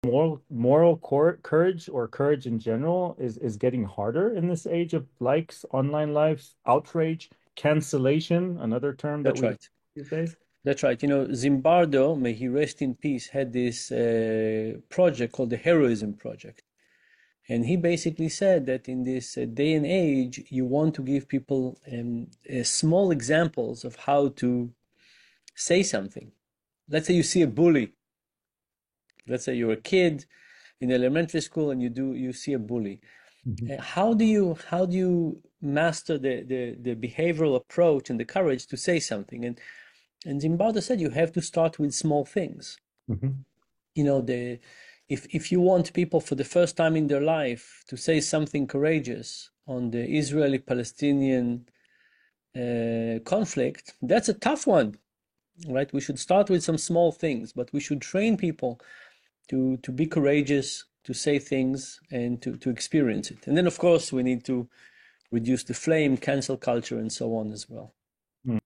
Courage or courage in general is getting harder in this age of likes, online lives, outrage, cancellation, another term that That's we right. these days. That's right. You know, Zimbardo, may he rest in peace, had this project called the Heroism Project. And he basically said that in this day and age, you want to give people small examples of how to say something. Let's say you see a bully. Let's say you're a kid in elementary school and you see a bully. Mhm. How do you master the behavioral approach and the courage to say something? And Zimbardo said you have to start with small things. Mhm. You know, if you want people for the first time in their life to say something courageous on the Israeli-Palestinian conflict, that's a tough one, right? We should start with some small things, but we should train people to be courageous, to say things, and to experience it. And then, of course, we need to reduce the flame, cancel culture, and so on as well. Mm.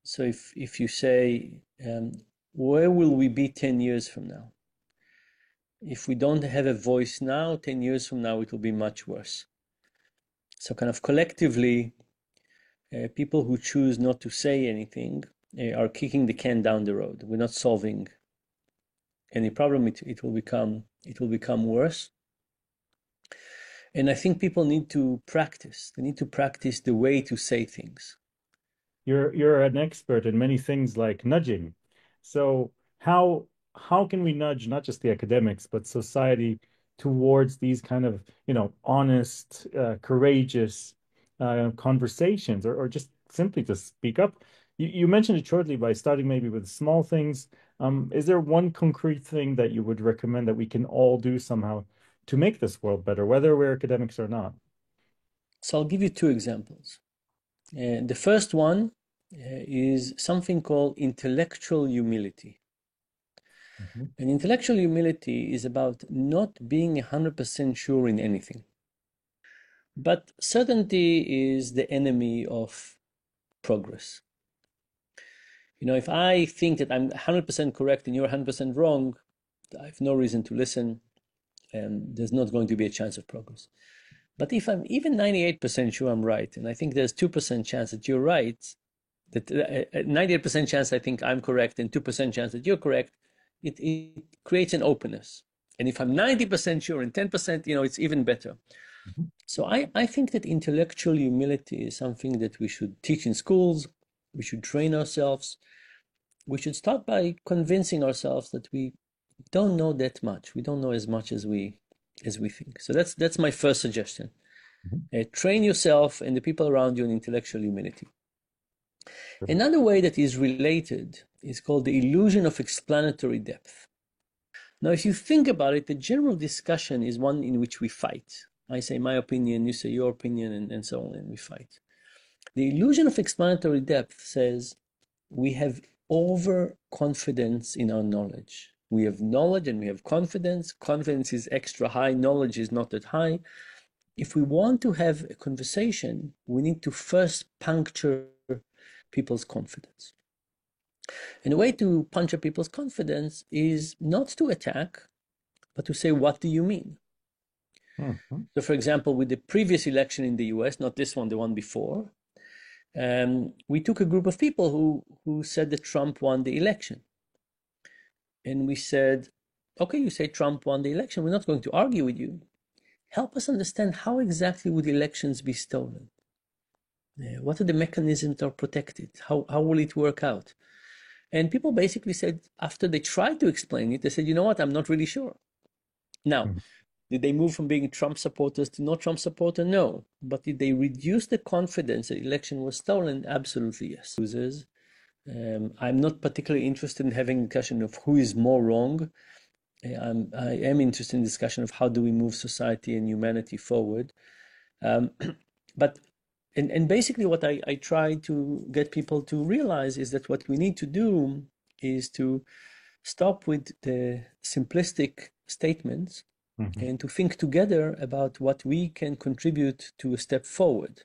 So if you say, where will we be 10 years from now? If we don't have a voice now, 10 years from now, it will be much worse. So kind of collectively, people who choose not to say anything are kicking the can down the road. We're not solving any problem. It will become worse. And I think people need to practice. They need to practice the way to say things. You're an expert in many things like nudging. So how can we nudge not just the academics but society towards these kind of, honest, courageous conversations or just simply to speak up? You mentioned it shortly by starting maybe with small things. Is there one concrete thing that you would recommend that we can all do somehow to make this world better, whether we're academics or not? So I'll give you two examples. The first one is something called intellectual humility. Mhm. And intellectual humility is about not being 100% sure in anything. But certainty is the enemy of progress. You know, if I think that I'm 100% correct and you're 100% wrong, I have no reason to listen, and there's not going to be a chance of progress. But if I'm even 98% sure I'm right, and I think there's 2% chance that you're right, that 98% chance I think I'm correct and 2% chance that you're correct, it creates an openness. And if I'm 90% sure and 10%, it's even better. Mhm. So I think that intellectual humility is something that we should teach in schools. We should train ourselves. We should start by convincing ourselves that we don't know that much. We don't know as much as we think. So that's my first suggestion. Mhm. Train yourself and the people around you in intellectual humility. Another way that is related is called the illusion of explanatory depth. Now, if you think about it, the general discussion is one in which we fight. I say my opinion, you say your opinion, and so on, and we fight. The illusion of explanatory depth says we have overconfidence in our knowledge. We have knowledge and we have confidence. Confidence is extra high, knowledge is not that high. If we want to have a conversation, we need to first puncture people's confidence. And the way to puncture people's confidence is not to attack, but to say, what do you mean? Mhm. So, for example, with the previous election in the US, not this one, the one before, we took a group of people who said that Trump won the election. And we said, okay, you say Trump won the election. We're not going to argue with you. Help us understand how exactly would elections be stolen? What are the mechanisms that are protected? How will it work out? And people basically said, after they tried to explain it, they said, you know what, I'm not really sure. Now, Mhm. did they move from being Trump supporters to not Trump supporter? No. But did they reduce the confidence that the election was stolen? Absolutely yes. I'm not particularly interested in having a discussion of who is more wrong. I am interested in discussion of how do we move society and humanity forward. Um, but and basically what I try to get people to realize is that what we need to do is to stop with the simplistic statements Mhm. and to think together about what we can contribute to a step forward.